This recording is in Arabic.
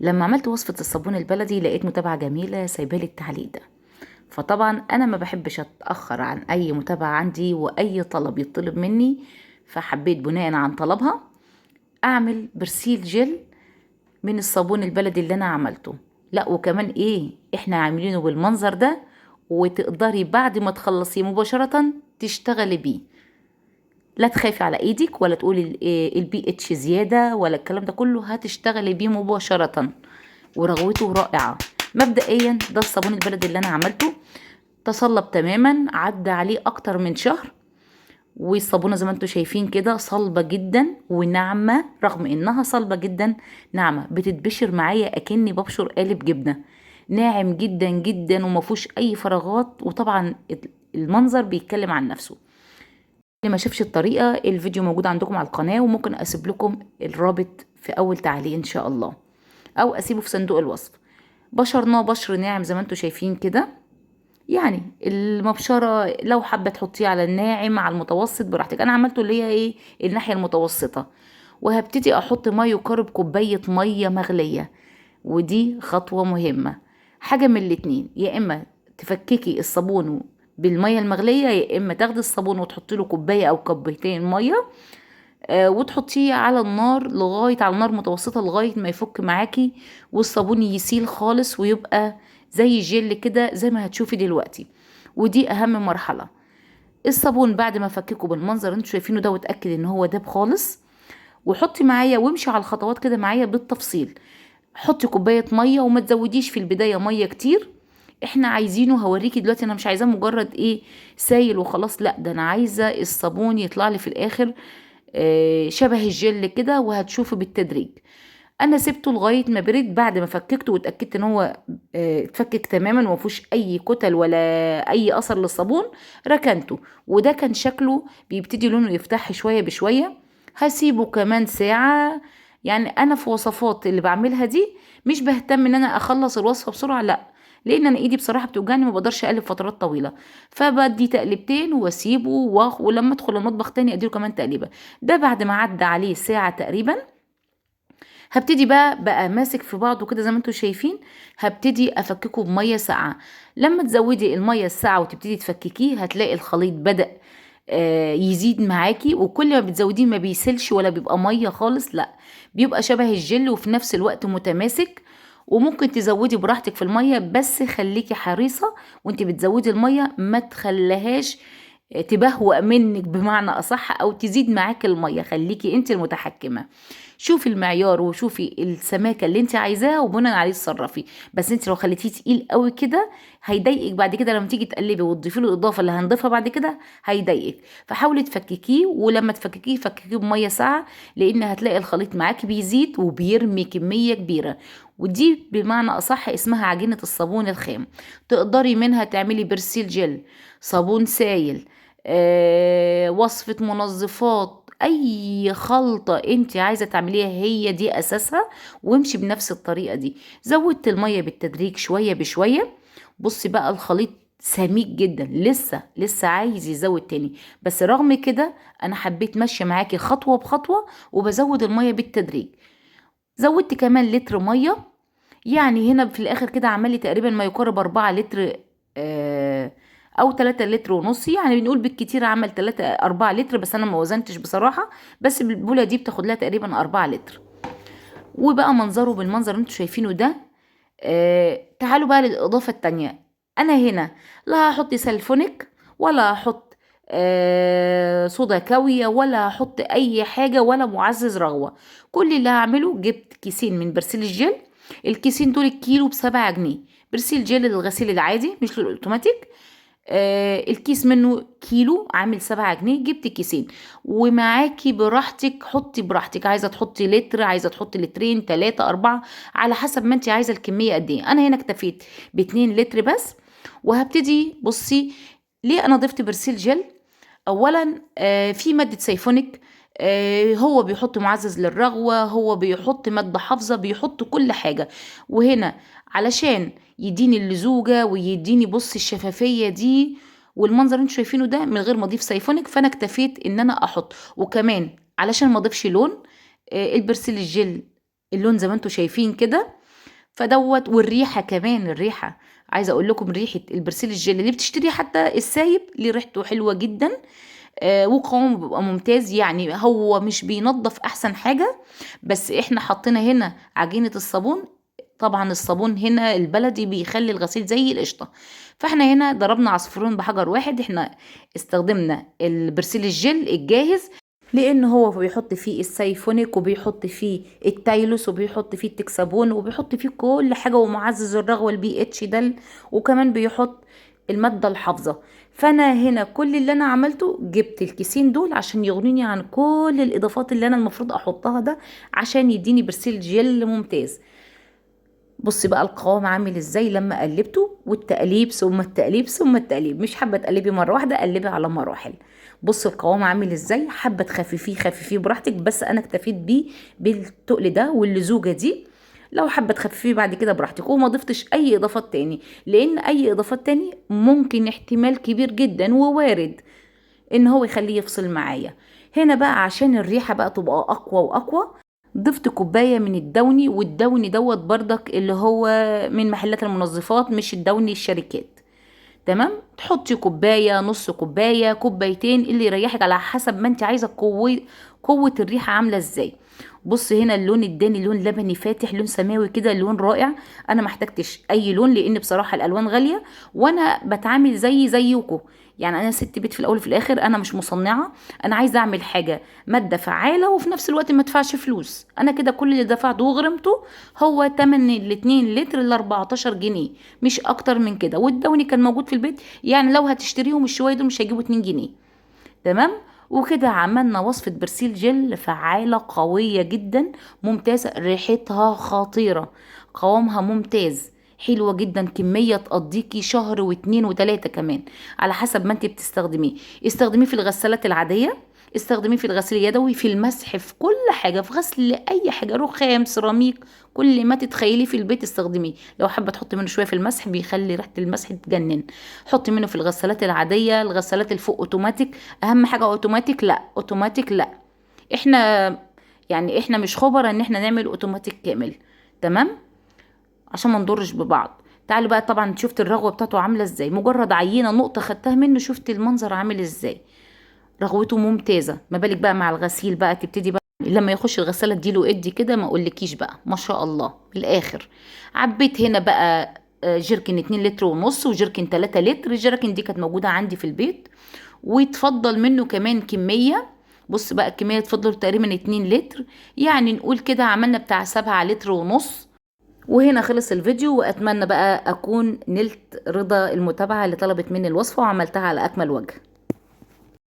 لما عملت وصفة الصابون البلدي لقيت متابعة جميلة سايبالي التعليق ده. فطبعا انا ما بحبش اتأخر عن اي متابعة عندي واي طلب يطلب مني، فحبيت بناء عن طلبها اعمل برسيل جل من الصابون البلدي اللي انا عملته. لا وكمان ايه، احنا عاملينه بالمنظر ده، وتقدري بعد ما تخلصيه مباشرة تشتغلي بيه. لا تخافي على ايدك ولا تقولي البي اتش زيادة ولا الكلام ده كله، هتشتغلي بيه مباشرة ورغوته رائعة. مبدئيا ده الصابون البلدي اللي انا عملته، تصلب تماما، عدى عليه اكتر من شهر، والصابونة زي ما انتم شايفين كده صلبة جدا وناعمة، رغم انها صلبة جدا ناعمة، بتتبشر معايا اكني ببشر قالب جبنة، ناعم جدا جدا ومفوش اي فراغات. وطبعا المنظر بيتكلم عن نفسه. اللي ما شافش الطريقة، الفيديو موجود عندكم على القناة، وممكن اسيب لكم الرابط في اول تعليق ان شاء الله، او اسيبه في صندوق الوصف. بشرناه بشر ناعم زي ما انتم شايفين كده، يعني المبشرة لو حابة تحطيه على الناعم على المتوسط براحتك. انا عملته اللي هي ايه، الناحية المتوسطة. وهبتدي احط ما يقارب كوباية مية مغلية، ودي خطوة مهمة. حاجة من الاتنين، يا اما تفككي الصابون بالمية المغلية، يا اما تاخدي الصابون وتحطي له كوباية او كوبايتين مية، وتحطيه على النار لغاية، على نار متوسطة لغاية ما يفك معاكي والصابون يسيل خالص ويبقى زي جل كده زي ما هتشوفي دلوقتي. ودي اهم مرحلة. الصابون بعد ما فككه بالمنظر اللي انتوا شايفينه ده وتأكد ان هو داب خالص، وحطي معايا وامشي على الخطوات كده معايا بالتفصيل. حطي كوباية مية وما تزوديش في البداية مية كتير. احنا عايزينه، هوريكي دلوقتي، انا مش عايزاه مجرد ايه سايل وخلاص، لا ده انا عايزة الصابون يطلع لي في الاخر شبه الجل كده، وهتشوفه بالتدريج. انا سبته لغايه ما برد، بعد ما فككته واتاكدت ان هو اتفكك تماما ومفيهوش اي كتل ولا اي اثر للصابون، ركنته. وده كان شكله بيبتدي لونه يفتح شويه بشويه. هسيبه كمان ساعه. يعني انا في وصفات اللي بعملها دي مش بهتم ان انا اخلص الوصفه بسرعه، لا، لان انا ايدي بصراحه بتوجعني، ما بقدرش اقلب فترات طويله. فبدي تقلبتين واسيبه، ولما ادخل المطبخ تاني اديله كمان تقليبه. ده بعد ما عدى عليه ساعه تقريبا، هبتدي بقى ماسك في بعضه كده زي ما انتم شايفين. هبتدي افككه بميه ساقعه. لما تزودي الميه الساقعه وتبتدي تفككيه، هتلاقي الخليط بدأ يزيد معاكي، وكل ما بتزوديه ما بيسلش ولا بيبقى ميه خالص، لا، بيبقى شبه الجل وفي نفس الوقت متماسك. وممكن تزودي براحتك في الميه، بس خليكي حريصه وانت بتزودي الميه ما تخليهاش تبهوأ منك بمعنى اصح، او تزيد معاك الميه، خليكي انت المتحكمه. شوفي المعيار وشوفي السماكه اللي انت عايزاها وبناء عليه تصرفي. بس انت لو خليتيه تقيل قوي كده هيضايقك بعد كده، لما تيجي تقلبي وتضيفي له الاضافه اللي هنضيفها بعد كده هيضايقك. فحاولي تفككيه، ولما تفككيه فككيه بميه ساقعه، لان هتلاقي الخليط معاكي بيزيد وبيرمي كميه كبيره. ودي بمعنى اصح اسمها عجينه الصابون الخام. تقدري منها تعملي برسيل جل، صابون سايل، وصفة منظفات، اي خلطة انت عايزة تعمليها هي دي اساسها. وامشي بنفس الطريقة دي. زودت المية بالتدريج شوية بشوية. بصي بقى الخليط سميك جدا، لسه عايز يزود تاني، بس رغم كده انا حبيت ماشية معاكي خطوة بخطوة وبزود المية بالتدريج. زودت كمان لتر مية، يعني هنا في الاخر كده عملي تقريبا ما يقارب 4 لتر، او 3 لتر ونص، يعني بنقول بالكتير عمل 3 4 لتر، بس انا ما وزنتش بصراحة. بس البولة دي بتاخد لها تقريبا 4 لتر. وبقى منظره بالمنظر اللي انتوا شايفينه ده. تعالوا بقى للإضافة التانية. أنا هنا لا هحط سلفونيك، ولا هحط صودا كاوية، ولا هحط أي حاجة، ولا معزز رغوة. كل اللي هعمله جبت كيسين من برسيل الجل. الكيسين دول الكيلو ب7 جنيه. برسيل جل للغسيل العادي مش للأوتوماتيك. الكيس منه كيلو عامل 7 جنيه، جبت كيسين. ومعاكي براحتك، حطي براحتك، عايزه تحطي لتر، عايزه تحطي لترين، 3 4، على حسب ما انت عايزه الكميه قد ايه. انا هنا اكتفيت ب2 لتر بس. وهبتدي بصي، ليه انا ضفت برسيل جل؟ اولا في ماده سيفونيك، هو بيحط معزز للرغوه، هو بيحط ماده حافظه، بيحط كل حاجه. وهنا علشان يديني اللزوجه ويديني بص الشفافيه دي والمنظر اللي انتوا شايفينه ده من غير ما اضيف سيفونيك، فانا اكتفيت ان انا احط. وكمان علشان ما اضيفش لون، البرسيل الجل اللون زي ما انتوا شايفين كده، فدوت. والريحه كمان، الريحه عايزه اقول لكم ريحه البرسيل الجل اللي بتشتريه حتى السايب ليه ريحته حلوه جدا. وقوامه بيبقى ممتاز. يعني هو مش بينظف احسن حاجه، بس احنا حطينا هنا عجينه الصابون. طبعا الصابون هنا البلدي بيخلي الغسيل زي القشطه. فاحنا هنا ضربنا عصفورين بحجر واحد. احنا استخدمنا البرسيل الجل الجاهز، لان هو بيحط فيه السيفونيك وبيحط فيه التايلوس وبيحط فيه التكسابون وبيحط فيه كل حاجه، ومعزز الرغوه البي اتش ده، وكمان بيحط الماده الحافظه. فانا هنا كل اللي انا عملته جبت الكيسين دول عشان يغنيني عن كل الاضافات اللي انا المفروض احطها ده، عشان يديني برسيل جل ممتاز. بصي بقى القوام عامل ازاي لما قلبته، والتقليب ثم التقليب ثم التقليب. مش حابه تقلبي مره واحده، قلبي على مراحل. بصي القوام عامل ازاي. حابه تخففيه خففيه براحتك، بس انا اكتفيت بيه بالتقل ده واللزوجه دي. لو حابه تخففيه بعد كده براحتك، وما ضفتش اي اضافات تاني، لان اي اضافات تاني ممكن احتمال كبير جدا ووارد ان هو يخليه يفصل معايا. هنا بقى عشان الريحه بقى تبقى اقوى واقوى، ضفت كوباية من الدوني. والدوني دوت بردك اللي هو من محلات المنظفات، مش الدوني الشركات. تمام. تحطي كوباية، نص كوباية، كوبايتين، اللي يريحك على حسب ما انت عايزة قوة الريحة عاملة ازاي. بص هنا اللون اداني لون لبني فاتح، لون سماوي كده، لون رائع. انا ما احتجتش اي لون، لان بصراحة الالوان غالية، وانا بتعامل زيكم. يعني انا ست بيت في الاول وفي الاخر، انا مش مصنعة. انا عايزة اعمل حاجة مادة فعالة وفي نفس الوقت ما ادفعش فلوس. انا كده كل اللي دفعته وغرمته هو تمن الاتنين لتر ال 14 جنيه، مش اكتر من كده. والدوني كان موجود في البيت، يعني لو هتشتريهم الشوية دول مش هيجيبوا 2 جنيه. تمام. وكده عملنا وصفة برسيل جل فعالة قوية جدا ممتازة، ريحتها خطيرة، قوامها ممتاز، حلوة جدا. كمية تقضيكي شهر واتنين وتلاتة كمان، على حسب ما انت بتستخدميه. استخدميه في الغسالات العادية، استخدميه في الغسيل اليدوي، في المسح، في كل حاجة، في غسل اي حاجة، رخام، سيراميك، كل ما تتخيلي في البيت استخدميه. لو حابة تحطي منه شوية في المسح بيخلي ريحة المسح تجنن، حطي منه في الغسالات العادية، الغسالات الفوق اوتوماتيك. اهم حاجه اوتوماتيك، لا اوتوماتيك لا. احنا يعني احنا مش خبره ان احنا نعمل اوتوماتيك كامل. تمام. عشان ما نضرش ببعض. تعالوا بقى، طبعا شفت الرغوه بتاعته عامله ازاي، مجرد عينه نقطه خدتها منه شفت المنظر عامل ازاي. رغوته ممتازه. ما بالك بقى مع الغسيل بقى، تبتدي بقى لما يخش الغساله اديله ادي كده، ما اقولكيش بقى ما شاء الله من الاخر. عبيت هنا بقى جيركن 2 لتر ونص وجيركن 3 لتر. الجيركن دي كانت موجوده عندي في البيت، ويتفضل منه كمان كمية. بص بقى الكمية تفضل تقريبا 2 لتر، يعني نقول كده عملنا بتاع 7 لتر ونص. وهنا خلص الفيديو، وأتمنى بقى أكون نلت رضا المتابعة اللي طلبت مني الوصفة وعملتها على أكمل وجه.